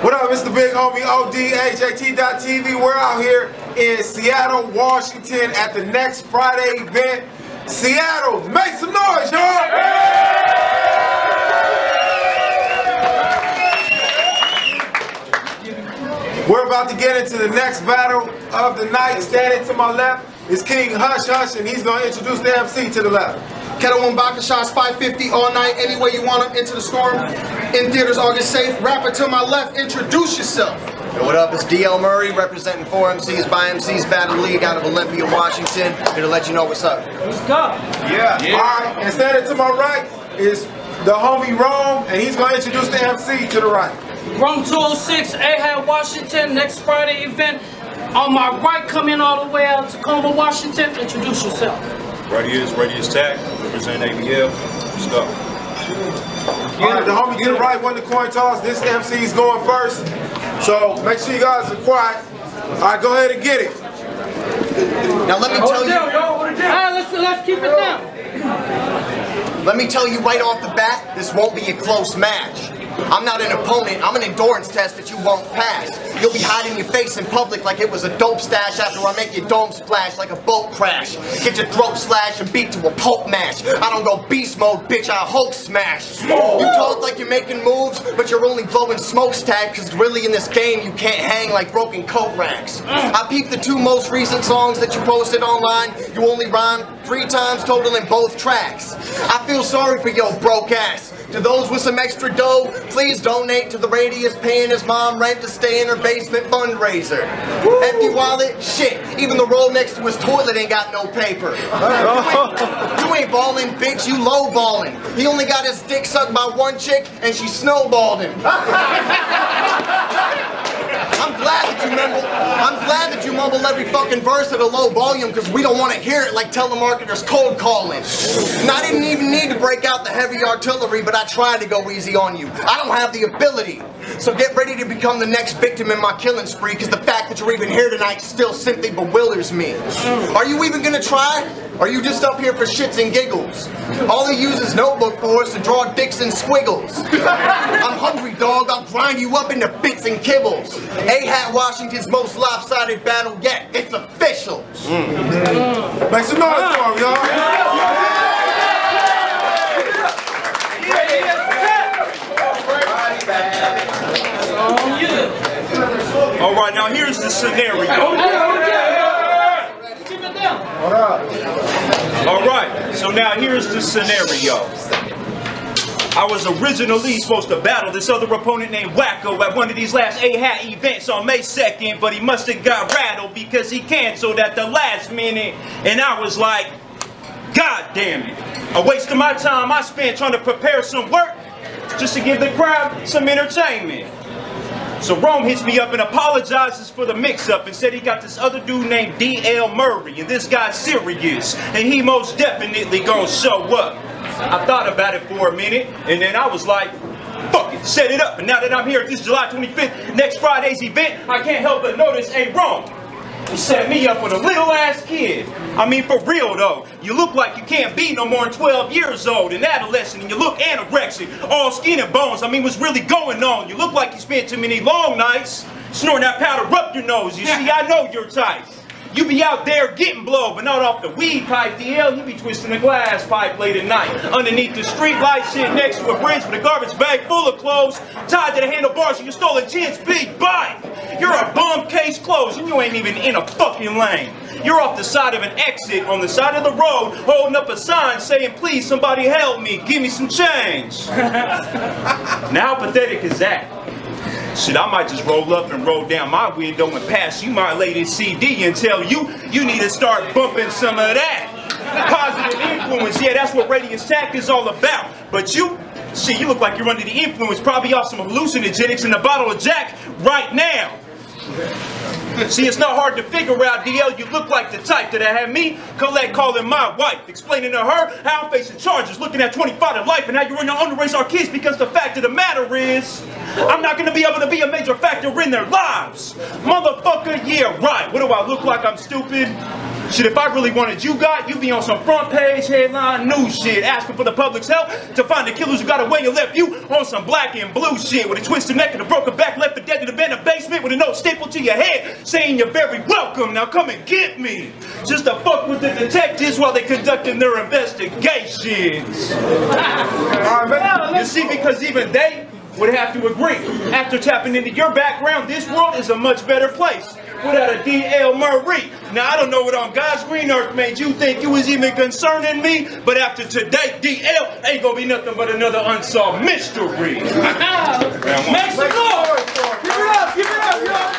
What up, it's the big homie OD, AHAT.TV. We're out here in Seattle, Washington at the next Friday event. Seattle, make some noise, y'all! We're about to get into the next battle of the night. Standing to my left is King Hush Hush, and he's going to introduce the MC to the left. Kettle One Vodka shots, $5.50 all night, any way you want them, into the storm. In theaters, August safe. Rapper to my left, introduce yourself. Yo, what up? It's DL Murray, representing 4MCs by MCs Battle League out of Olympia, Washington. Here to let you know what's up. Let's go. Yeah. Alright, and standing to my right is the homie Rome, and he's going to introduce the MC to the right. Rome 206, AHAT, Washington, next Friday event. On my right, coming all the way out to Tacoma, Washington. Introduce yourself. Radius Tech, representing ABL. Let's go. Alright, the homie get it right, won the coin toss. This MC is going first. So make sure you guys are quiet. Alright, go ahead and get it. Now let me tell you. Alright, let's keep it down. Let me tell you right off the bat, this won't be a close match. I'm not an opponent, I'm an endurance test that you won't pass. You'll be hiding your face in public like it was a dope stash after I make your dome splash like a boat crash. Get your throat slashed and beat to a pulp mash. I don't go beast mode, bitch, I Hulk smash. You talk like you're making moves, but you're only blowing smokestack, cause really in this game you can't hang like broken coat racks. I peeped the 2 most recent songs that you posted online. You only rhymed 3 times total in both tracks. I feel sorry for your broke ass. To those with some extra dough, please donate to the Radius paying his mom rent to stay in her basement fundraiser. Empty wallet? Shit. Even the roll next to his toilet ain't got no paper. You ain't ballin', bitch, you low ballin'. He only got his dick sucked by 1 chick and she snowballed him. I'm glad that you mumble every fucking verse at a low volume because we don't want to hear it like telemarketers cold calling. And I didn't even need to break out the heavy artillery, but I tried to go easy on you. I don't have the ability. So get ready to become the next victim in my killing spree, because the fact that you're even here tonight still simply bewilders me. Are you even gonna try? Or are you just up here for shits and giggles? All he uses notebook for is to draw dicks and squiggles. I'm hungry, dog. I'll grind you up into bits and kibbles. AHAT, Washington's most lopsided battle yet. It's official. Make some noise for him, y'all. Alright, now here's the scenario. What up? Alright, so now here's the scenario. I was originally supposed to battle this other opponent named Wacko at one of these last AHAT events on May 2nd, but he must have got rattled because he canceled at the last minute, and I was like, God damn it. A waste of my time I spent trying to prepare some work just to give the crowd some entertainment. So Rome hits me up and apologizes for the mix-up and said he got this other dude named DL Murray, and this guy's serious, and he most definitely gonna show up. I thought about it for a minute, and then I was like, fuck it, set it up. And now that I'm here at this July 25th, next Friday's event, I can't help but notice, hey Rome, you set me up with a little ass kid. I mean, for real though, you look like you can't be no more than 12 years old, an adolescent, and you look anorexic, all skin and bones. I mean, what's really going on? You look like you spent too many long nights snorting that powder up your nose. You see, I know your type. You be out there getting blown, but not off the weed pipe, DL. You be twisting the glass pipe late at night. Underneath the street light, sitting next to a bridge with a garbage bag full of clothes, tied to the handlebars of your stolen Chin's big bike. You're a bum case closed, and you ain't even in a fucking lane. You're off the side of an exit on the side of the road, holding up a sign saying, please, somebody help me, give me some change. Now, how pathetic is that? Shit, I might just roll up and roll down my window and pass you my latest CD and tell you, you need to start bumping some of that. Positive influence, yeah, that's what Radius Tech is all about. But you, shit, you look like you're under the influence, probably off some hallucinogenics in a bottle of Jack right now. See, it's not hard to figure out, DL, you look like the type that had me collect calling my wife, explaining to her how I'm facing charges, looking at 25 to life, and how you're in to underraise our kids, because the fact of the matter is, I'm not going to be able to be a major factor in their lives. Motherfucker, yeah, right. What do I look like? I'm stupid? Shit, if I really wanted you you'd be on some front page headline news shit, asking for the public's help to find the killers who got away and left you on some black and blue shit, with a twisted neck and a broken back, left for dead in the abandoned basement with a note stapled to your head saying you're very welcome, now come and get me. Just to fuck with the detectives while they conducting their investigations. You see, because even they would have to agree. After tapping into your background, this world is a much better place without a DL Murray. Now, I don't know what on God's green earth made you think you was even concerning me, but after today, DL ain't gonna be nothing but another unsolved mystery. Make some noise! Give it up, y'all!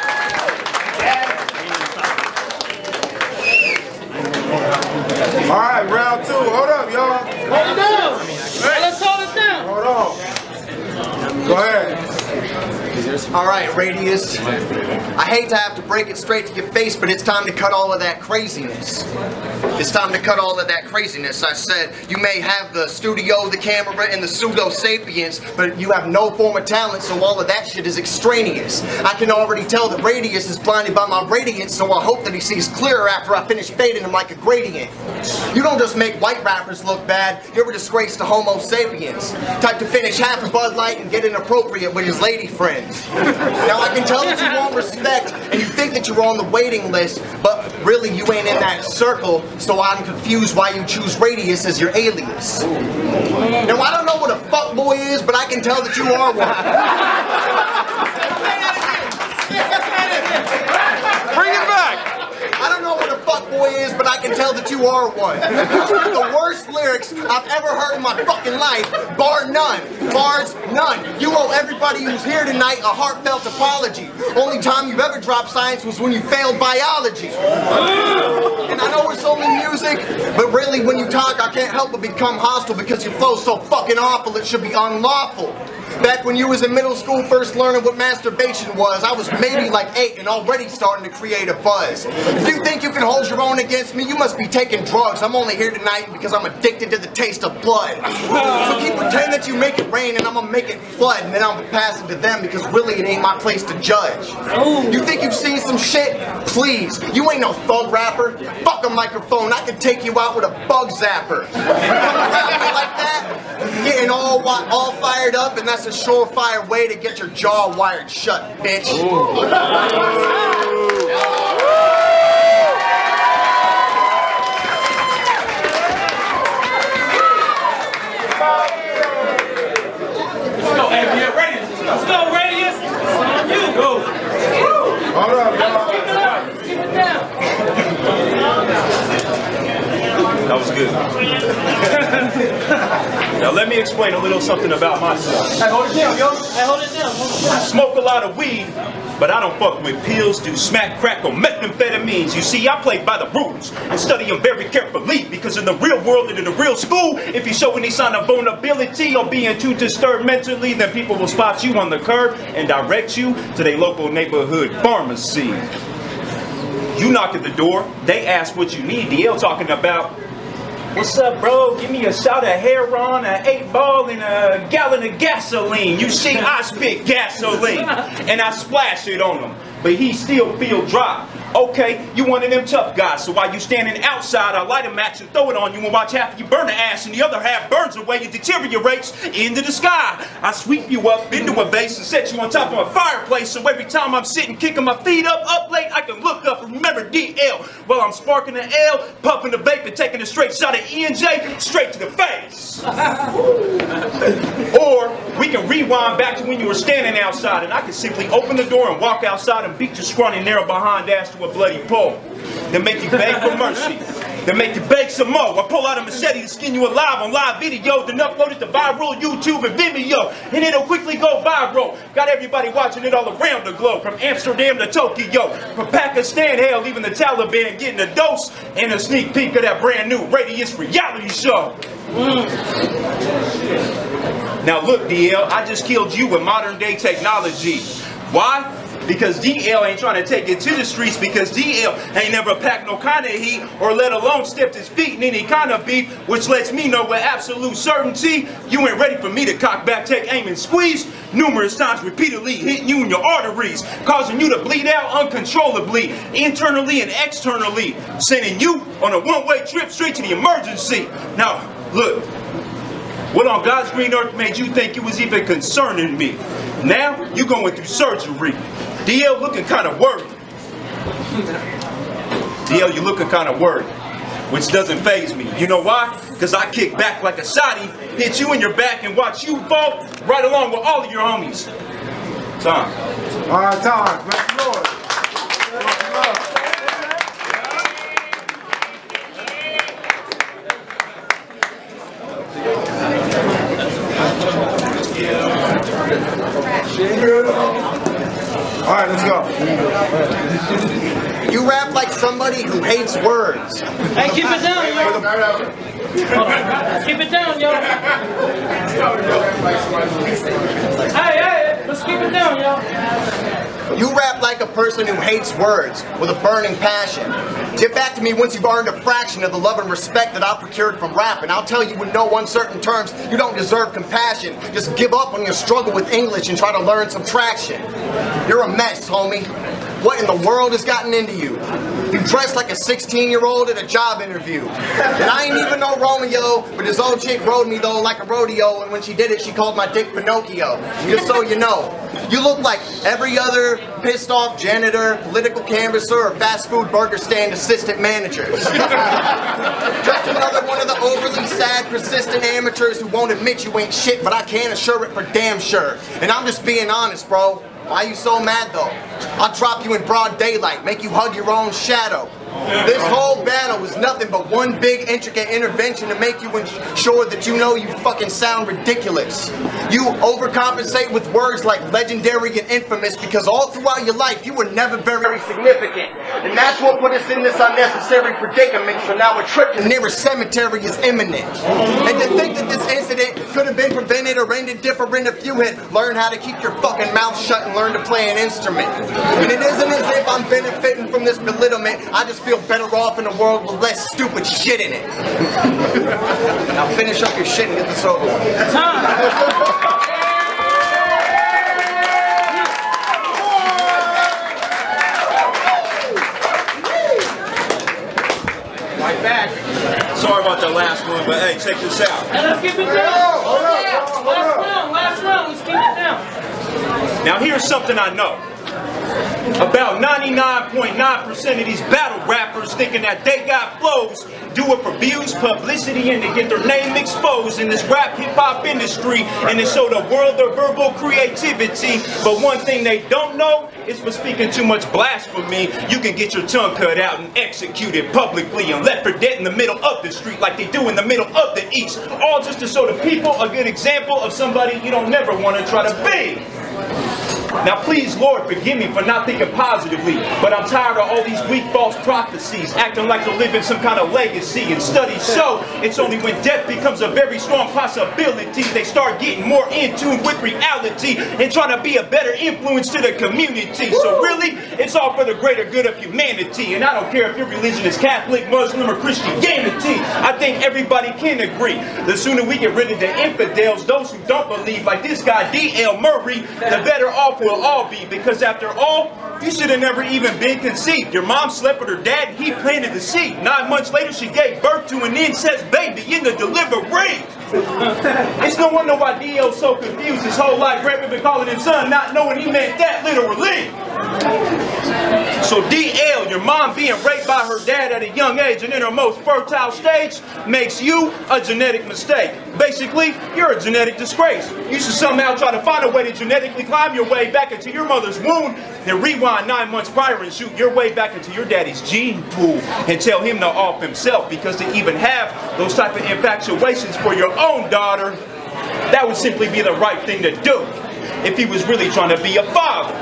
All right, round 2. Hold up, y'all. Hold it down. Let's hold it down. Hold on. Go ahead. All right, Radius. I hate to have to break it straight to your face, but it's time to cut all of that craziness. It's time to cut all of that craziness. I said, you may have the studio, the camera, and the pseudo-sapiens, but you have no form of talent, so all of that shit is extraneous. I can already tell that Radius is blinded by my radiance, so I hope that he sees clearer after I finish fading him like a gradient. You don't just make white rappers look bad, you're a disgrace to Homo sapiens. Type to finish half a Bud Light and get inappropriate with his lady friends. Now I can tell that you want respect, and you think that you're on the waiting list, but really you ain't in that circle, so I'm confused why you choose Radius as your alias. Now I don't know what a fuckboy is, but I can tell that you are one. Bring it back. I don't know what a fuckboy is, but I can tell that you are one. The worst lyrics I've ever heard in my fucking life, bar none. Bars none. You owe everybody who's here tonight a heartfelt apology. Only time you've ever dropped science was when you failed biology. And I know it's only music, but really when you talk I can't help but become hostile because your flow's so fucking awful it should be unlawful. Back when you was in middle school first learning what masturbation was, I was maybe like 8 and already starting to create a buzz. If you think you can hold your own against me, you must be taking drugs. I'm only here tonight because I'm addicted to the taste of blood. So keep pretending that you make it rain and I'm gonna make it flood, and then I'm gonna pass it to them because really it ain't my place to judge. You think you've seen some shit? Please, you ain't no thug rapper. Fuck a microphone, I can take you out with a bug zapper. Like that, getting all fired up, and that's a surefire way to get your jaw wired shut, bitch. Let's go, Radius. It's on you. Go. Hold up, y'all. Keep it down. That was good. Now let me explain a little something about myself. Hey, hold it down, yo. Hey, hold it down. I smoke a lot of weed, but I don't fuck with pills, do smack, crack, or methamphetamines. You see, I play by the rules and study them very carefully, because in the real world and in the real school, if you show any sign of vulnerability or being too disturbed mentally, then people will spot you on the curb and direct you to their local neighborhood pharmacy. You knock at the door, they ask what you need. DL talking about, what's up, bro? Give me a shot of Heron, an 8-ball, and a gallon of gasoline. You see, I spit gasoline, and I splash it on him, but he still feel dry. Okay, you one of them tough guys, so while you standing outside, I light a match and throw it on you and watch half of you burn the ash and the other half burns away and deteriorates into the sky. I sweep you up into a vase and set you on top of a fireplace, so every time I'm sitting kicking my feet up late, I can look up and remember DL while I'm sparking the L, puffing the vape and taking a straight shot of ENJ straight to the face. Or we can rewind back to when you were standing outside and I can simply open the door and walk outside and beat your scrawny narrow behind ass to a bloody pulp. Then make you beg for mercy. Then make you beg some more. I pull out a machete to skin you alive on live video, then upload it to viral YouTube and Vimeo, and it'll quickly go viral. Got everybody watching it all around the globe, from Amsterdam to Tokyo, from Pakistan, hell, even the Taliban getting a dose and a sneak peek of that brand new Radius reality show. Now look, DL, I just killed you with modern day technology. Why? because DL ain't trying to take it to the streets, because DL ain't never packed no kind of heat, or let alone stepped his feet in any kind of beef, which lets me know with absolute certainty you ain't ready for me to cock back, take aim and squeeze numerous times, repeatedly hitting you in your arteries, causing you to bleed out uncontrollably, internally and externally, sending you on a one-way trip straight to the emergency. Now, look, what on God's green earth made you think you was even concerning me? Now, you going through surgery. DL looking kind of worried. DL, you looking kind of worried, which doesn't faze me. You know why? Because I kick back like a shotty, hit you in your back, and watch you fall right along with all of your homies. Time. All right, time. Make some noise. All right, let's go. You rap like somebody who hates words. Hey, keep it down, yo. Keep it down, yo. Hey, let's keep it down, yo. You rap like a person who hates words with a burning passion. Get back to me once you've earned a fraction of the love and respect that I've procured from rap, and I'll tell you in no uncertain terms, you don't deserve compassion. Just give up on your struggle with English and try to learn some traction. You're a mess, homie. What in the world has gotten into you? You dress like a 16-year-old at a job interview. And I ain't even no Romeo, but this old chick rode me though like a rodeo, and when she did it, she called my dick Pinocchio. Just so you know, you look like every other pissed off janitor, political canvasser, or fast food burger stand assistant manager. Just another one of the overly sad, persistent amateurs who won't admit you ain't shit, but I can assure it for damn sure. And I'm just being honest, bro. Why you so mad though? I'll drop you in broad daylight, make you hug your own shadow. This whole battle was nothing but one big intricate intervention to make you ensure that you know you fucking sound ridiculous. You overcompensate with words like legendary and infamous because all throughout your life you were never very significant. And that's what put us in this unnecessary predicament, so now a trip to the nearest cemetery is imminent. And to think that this incident could have been prevented or ended different if you had learned how to keep your fucking mouth shut and learn to play an instrument. And it isn't as if I'm benefiting from this belittlement, I just feel better off in a world with less stupid shit in it. Now finish up your shit and get this over with. Time. Right back. Sorry about the last one, but hey, check this out. Hey, let's keep it down. Last round, let's keep it down. Now here's something I know. About 99.9% of these battle rappers thinking that they got flows, do it for views, publicity, and to get their name exposed in this rap hip-hop industry and to show the world their verbal creativity. But one thing they don't know is for speaking too much blasphemy, you can get your tongue cut out and executed publicly and left for dead in the middle of the street like they do in the middle of the East. All just to show the people a good example of somebody you don't never want to try to be. Now please, Lord, forgive me for not thinking positively, but I'm tired of all these weak false prophecies, acting like they're living some kind of legacy, and studies show it's only when death becomes a very strong possibility they start getting more in tune with reality and trying to be a better influence to the community. So really, it's all for the greater good of humanity, and I don't care if your religion is Catholic, Muslim, or Christianity. I think everybody can agree. The sooner we get rid of the infidels, those who don't believe, like this guy D.L. Murray, the better off we'll all be, because after all, you should have never even been conceived. Your mom slept with her dad and he planted the seed. 9 months later, she gave birth to an incest baby in the delivery. It's no wonder why D.L.'s so confused. His whole life, Grandpa been calling him son, not knowing he meant that literally. So D.L., your mom being raped by her dad at a young age and in her most fertile stage makes you a genetic mistake. Basically, you're a genetic disgrace. You should somehow try to find a way to genetically climb your way back into your mother's womb, then rewind 9 months prior and shoot your way back into your daddy's gene pool and tell him to off himself, because to even have those type of infatuations for your own daughter, that would simply be the right thing to do if he was really trying to be a father.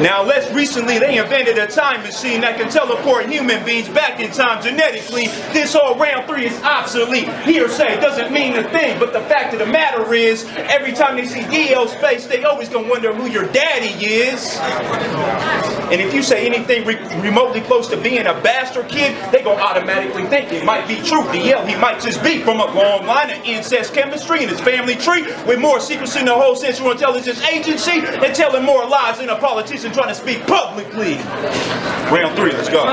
Now, less recently, they invented a time machine that can teleport human beings back in time genetically. This whole round 3 is obsolete. Hearsay doesn't mean a thing, but the fact of the matter is, every time they see EL's face, they always gonna wonder who your daddy is. And if you say anything remotely close to being a bastard kid, they gonna automatically think it might be true. DL, he might just be from a long line of incest chemistry in his family tree, with more secrets in the whole Central Intelligence Agency, and telling more lies than a politician trying to speak publicly. Round 3, let's go.